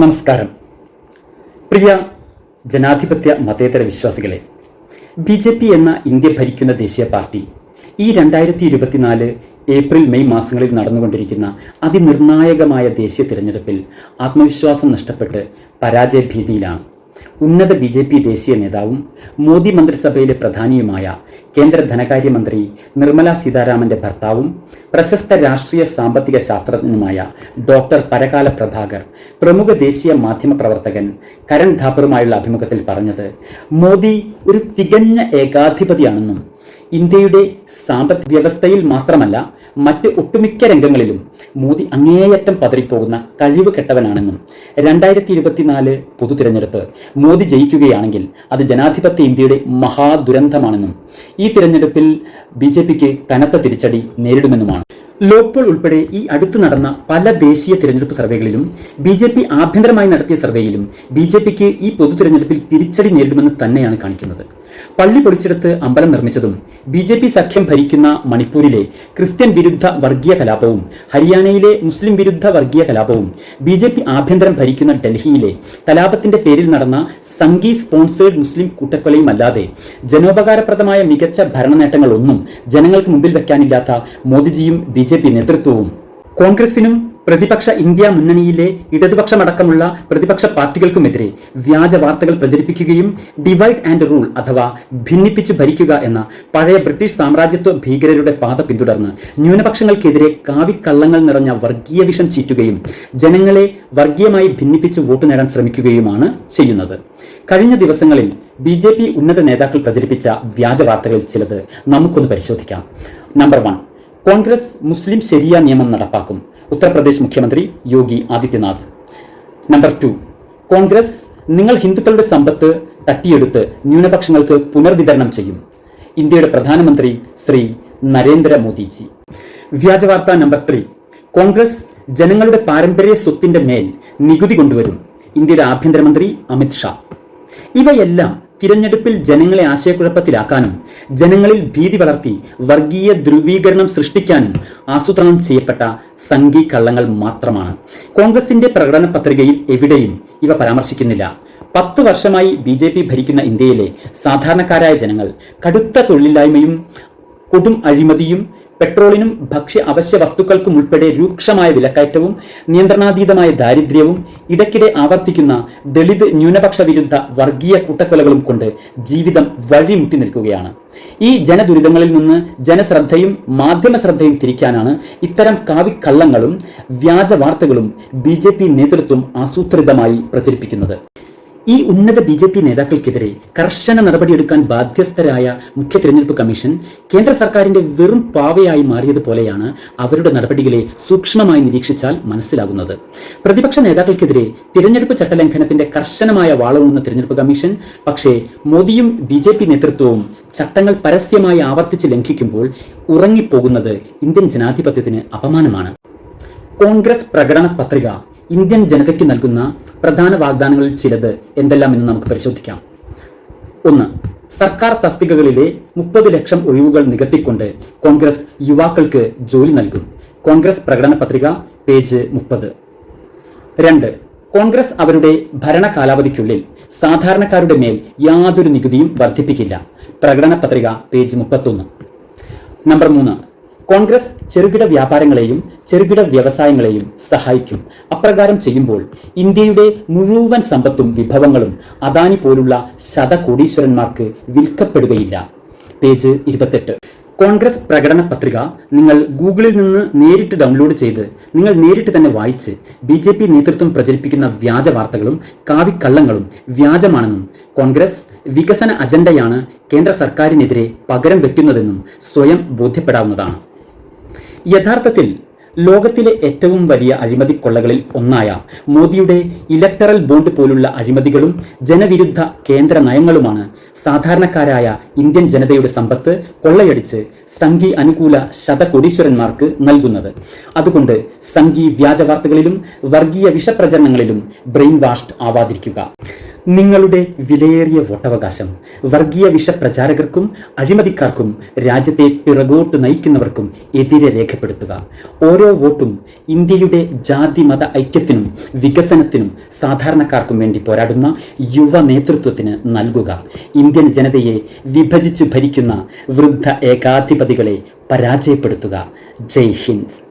നമസ്കാരം. പ്രിയ ജനാധിപത്യ മതേതര വിശ്വാസികളെ, BJP എന്ന ഇന്ത്യ ഭരിക്കുന്ന ദേശീയ പാർട്ടി ഈ 2024 ഏപ്രിൽ മെയ് മാസങ്ങളിൽ നടന്നുകൊണ്ടിരിക്കുന്ന അതിനിർണായകമായ ദേശീയ തിരഞ്ഞെടുപ്പിൽ ആത്മവിശ്വാസം നഷ്ടപ്പെട്ട് പരാജയഭീതിയിലാണ്. ഉന്നത BJP ദേശീയ നേതാവും മോദി മന്ത്രിസഭയിലെ പ്രധാനിയുമായ കേന്ദ്ര ധനകാര്യമന്ത്രി നിർമ്മല സീതാരാമൻ്റെ ഭർത്താവും പ്രശസ്ത രാഷ്ട്രീയ സാമ്പത്തിക ശാസ്ത്രജ്ഞനുമായ ഡോക്ടർ പരകാല പ്രഭാകർ പ്രമുഖ ദേശീയ മാധ്യമ പ്രവർത്തകൻ കരൺ ധാപ്പറുമായുള്ള അഭിമുഖത്തിൽ പറഞ്ഞത് മോദി ഒരു തികഞ്ഞ ഏകാധിപതിയാണെന്നും ഇന്ത്യയുടെ സാമ്പത്തിക വ്യവസ്ഥയിൽ മാത്രമല്ല മറ്റ് ഒട്ടുമിക്ക രംഗങ്ങളിലും മോദി അങ്ങേയറ്റം പതറിപ്പോകുന്ന കഴിവ് കെട്ടവനാണെന്നും 2024 പൊതു തിരഞ്ഞെടുപ്പ് മോദി ജയിക്കുകയാണെങ്കിൽ അത് ജനാധിപത്യ ഇന്ത്യയുടെ മഹാദുരന്തമാണെന്നും ഈ തിരഞ്ഞെടുപ്പിൽ BJPക്ക് കനത്ത തിരിച്ചടി നേരിടുമെന്നുമാണ്. ലോക്പോൾ ഉൾപ്പെടെ ഈ അടുത്ത് നടന്ന പല ദേശീയ തിരഞ്ഞെടുപ്പ് സർവേകളിലും BJP ആഭ്യന്തരമായി നടത്തിയ സർവേയിലും BJPക്ക് ഈ പൊതു തിരഞ്ഞെടുപ്പിൽ തിരിച്ചടി നേരിടുമെന്ന് തന്നെയാണ് കാണിക്കുന്നത്. പള്ളി പൊളിച്ചെടുത്ത് അമ്പലം നിർമ്മിച്ചതും BJP സഖ്യം ഭരിക്കുന്ന മണിപ്പൂരിലെ ക്രിസ്ത്യൻ വിരുദ്ധ വർഗീയ കലാപവും ഹരിയാനയിലെ മുസ്ലിം വിരുദ്ധ വർഗീയ കലാപവും BJP ആഭ്യന്തരം ഭരിക്കുന്ന ഡൽഹിയിലെ കലാപത്തിന്റെ പേരിൽ നടന്ന സംഘി സ്പോൺസേഡ് മുസ്ലിം കൂട്ടക്കൊലയും അല്ലാതെ ജനോപകാരപ്രദമായ മികച്ച ഭരണ നേട്ടങ്ങളൊന്നും ജനങ്ങൾക്ക് മുമ്പിൽ വെക്കാനില്ലാത്ത മോദിജിയും BJP നേതൃത്വവും കോൺഗ്രസിനും പ്രതിപക്ഷ ഇന്ത്യ മുന്നണിയിലെ ഇടതുപക്ഷമടക്കമുള്ള പ്രതിപക്ഷ പാർട്ടികൾക്കുമെതിരെ വ്യാജ വാർത്തകൾ പ്രചരിപ്പിക്കുകയും ഡിവൈഡ് ആൻഡ് റൂൾ അഥവാ ഭിന്നിപ്പിച്ച് ഭരിക്കുക എന്ന പഴയ ബ്രിട്ടീഷ് സാമ്രാജ്യത്വ ഭീകരരുടെ പാത പിന്തുടർന്ന് ന്യൂനപക്ഷങ്ങൾക്കെതിരെ കാവിക്കള്ളങ്ങൾ നിറഞ്ഞ വർഗീയ വിഷം ചീറ്റുകയും ജനങ്ങളെ വർഗീയമായി ഭിന്നിപ്പിച്ച് വോട്ട് നേടാൻ ശ്രമിക്കുകയുമാണ് ചെയ്യുന്നത്. കഴിഞ്ഞ ദിവസങ്ങളിൽ BJP ഉന്നത നേതാക്കൾ പ്രചരിപ്പിച്ച വ്യാജ വാർത്തകളിൽ ചിലത് നമുക്കൊന്ന് പരിശോധിക്കാം. നമ്പർ 1, കോൺഗ്രസ് മുസ്ലിം ശരിയ നിയമം നടപ്പാക്കും, ഉത്തർപ്രദേശ് മുഖ്യമന്ത്രി യോഗി ആദിത്യനാഥ്. നമ്പർ 2, കോൺഗ്രസ് നിങ്ങൾ ഹിന്ദുക്കളുടെ സമ്പത്ത് തട്ടിയെടുത്ത് ന്യൂനപക്ഷങ്ങൾക്ക് പുനർവിതരണം ചെയ്യും, ഇന്ത്യയുടെ പ്രധാനമന്ത്രി ശ്രീ നരേന്ദ്ര മോദിജി. വ്യാജവാർത്ത നമ്പർ 3, കോൺഗ്രസ് ജനങ്ങളുടെ പാരമ്പര്യ സ്വത്തിന്റെ മേൽ നികുതി കൊണ്ടുവരും, ഇന്ത്യയുടെ ആഭ്യന്തരമന്ത്രി അമിത് ഷാ. ഇവയെല്ലാം തിരഞ്ഞെടുപ്പിൽ ജനങ്ങളെ ആശയക്കുഴപ്പത്തിലാക്കാനും ജനങ്ങളിൽ ഭീതി വളർത്തി വർഗീയ ധ്രുവീകരണം സൃഷ്ടിക്കാനും ആസൂത്രണം ചെയ്യപ്പെട്ട സംഘി കള്ളങ്ങൾ മാത്രമാണ്. കോൺഗ്രസിന്റെ പ്രകടന പത്രികയിൽ എവിടെയും ഇവ പരാമർശിക്കുന്നില്ല. 10 വർഷമായി BJP ഭരിക്കുന്ന ഇന്ത്യയിലെ സാധാരണക്കാരായ ജനങ്ങൾ കടുത്ത തൊഴിലില്ലായ്മയും കൊടും അഴിമതിയും പെട്രോളിനും ഭക്ഷ്യ അവശ്യ വസ്തുക്കൾക്കും ഉൾപ്പെടെ രൂക്ഷമായ വിലക്കയറ്റവും നിയന്ത്രണാതീതമായ ദാരിദ്ര്യവും ഇടയ്ക്കിടെ ആവർത്തിക്കുന്ന ദളിത് ന്യൂനപക്ഷ വിരുദ്ധ വർഗീയ കൂട്ടക്കൊലകളും കൊണ്ട് ജീവിതം വഴിമുട്ടി നിൽക്കുകയാണ്. ഈ ജനദുരിതങ്ങളിൽ നിന്ന് ജനശ്രദ്ധയും മാധ്യമ ശ്രദ്ധയും തിരിക്കാനാണ് ഇത്തരം കാവിക്കള്ളങ്ങളും വ്യാജ വാർത്തകളും BJP നേതൃത്വം ആസൂത്രിതമായി പ്രചരിപ്പിക്കുന്നത്. ഈ ഉന്നത BJP നേതാക്കൾക്കെതിരെ കർശന നടപടിയെടുക്കാൻ ബാധ്യസ്ഥരായ മുഖ്യ തിരഞ്ഞെടുപ്പ് കമ്മീഷൻ കേന്ദ്ര സർക്കാരിന്റെ വെറും പാവയായി മാറിയതുപോലെയാണ് അവരുടെ നടപടികളെ സൂക്ഷ്മമായി നിരീക്ഷിച്ചാൽ മനസ്സിലാകുന്നത്. പ്രതിപക്ഷ നേതാക്കൾക്കെതിരെ തിരഞ്ഞെടുപ്പ് ചട്ടലംഘനത്തിന്റെ കർശനമായ വാളൂന്നുന്ന തിരഞ്ഞെടുപ്പ് കമ്മീഷൻ പക്ഷേ മോദിയും BJP നേതൃത്വവും ചട്ടങ്ങൾ പരസ്യമായി ആവർത്തിച്ച് ലംഘിക്കുമ്പോൾ ഉറങ്ങിപ്പോകുന്നത് ഇന്ത്യൻ ജനാധിപത്യത്തിന് അപമാനമാണ്. കോൺഗ്രസ് പ്രകടന പത്രിക ഇന്ത്യൻ ജനതയ്ക്ക് നൽകുന്ന പ്രധാന വാഗ്ദാനങ്ങളിൽ ചിലത് എന്തെല്ലാം എന്ന് നമുക്ക് പരിശോധിക്കാം. 1, സർക്കാർ തസ്തികകളിലെ 30 ലക്ഷം ഒഴിവുകൾ നികത്തിക്കൊണ്ട് കോൺഗ്രസ് യുവാക്കൾക്ക് ജോലി നൽകും, കോൺഗ്രസ് പ്രകടന പത്രിക പേജ് 30. 2, കോൺഗ്രസ് അവരുടെ ഭരണ കാലാവധിക്കുള്ളിൽ സാധാരണക്കാരുടെ മേൽ യാതൊരു നികുതിയും വർദ്ധിപ്പിക്കില്ല, പ്രകടന പത്രിക പേജ് 31. നമ്പർ 3, കോൺഗ്രസ് ചെറുകിട വ്യാപാരങ്ങളെയും ചെറുകിട വ്യവസായങ്ങളെയും സഹായിക്കും. അപ്രകാരം ചെയ്യുമ്പോൾ ഇന്ത്യയുടെ മുഴുവൻ സമ്പത്തും വിഭവങ്ങളും അദാനി പോലുള്ള ശതകോടീശ്വരന്മാർക്ക് വിൽക്കപ്പെടുകയില്ല, പേജ് 28. കോൺഗ്രസ് പ്രകടന പത്രിക നിങ്ങൾ ഗൂഗിളിൽ നിന്ന് നേരിട്ട് ഡൗൺലോഡ് ചെയ്ത് നിങ്ങൾ നേരിട്ട് തന്നെ വായിച്ച് BJP നേതൃത്വം പ്രചരിപ്പിക്കുന്ന വ്യാജ വാർത്തകളും കാവിക്കള്ളങ്ങളും വ്യാജമാണെന്നും കോൺഗ്രസ് വികസന അജണ്ടയാണ് കേന്ദ്ര സർക്കാരിനെതിരെ പകരം വെക്കുന്നതെന്നും സ്വയം ബോധ്യപ്പെടാവുന്നതാണ്. യഥാർത്ഥത്തിൽ ലോകത്തിലെ ഏറ്റവും വലിയ അഴിമതി കൊള്ളകളിൽ ഒന്നായ മോദിയുടെ ഇലക്ടറൽ ബോണ്ട് പോലുള്ള അഴിമതികളും ജനവിരുദ്ധ കേന്ദ്ര നയങ്ങളുമാണ് സാധാരണക്കാരായ ഇന്ത്യൻ ജനതയുടെ സമ്പത്ത് കൊള്ളയടിച്ച് സംഘി അനുകൂല ശതകോടീശ്വരന്മാർക്ക് നൽകുന്നത്. അതുകൊണ്ട് സംഘി വ്യാജ വാർത്തകളിലും വർഗീയ വിഷപ്രചരണങ്ങളിലും ബ്രെയിൻ വാഷ്ഡ് ആവാതിരിക്കുക. നിങ്ങളുടെ വിലയേറിയ വോട്ടവകാശം വർഗീയ വിഷപ്രചാരകർക്കും അഴിമതിക്കാർക്കും രാജ്യത്തെ പിറകോട്ട് നയിക്കുന്നവർക്കും എതിരെ രേഖപ്പെടുത്തുക. ഓരോ വോട്ടും ഇന്ത്യയുടെ ജാതി മത ഐക്യത്തിനും വികസനത്തിനും സാധാരണക്കാർക്കും വേണ്ടി പോരാടുന്ന യുവ നേതൃത്വത്തിന് നൽകുക. ഇന്ത്യൻ ജനതയെ വിഭജിച്ച് ഭരിക്കുന്ന വൃദ്ധ ഏകാധിപതികളെ പരാജയപ്പെടുത്തുക. ജയ് ഹിന്ദ്.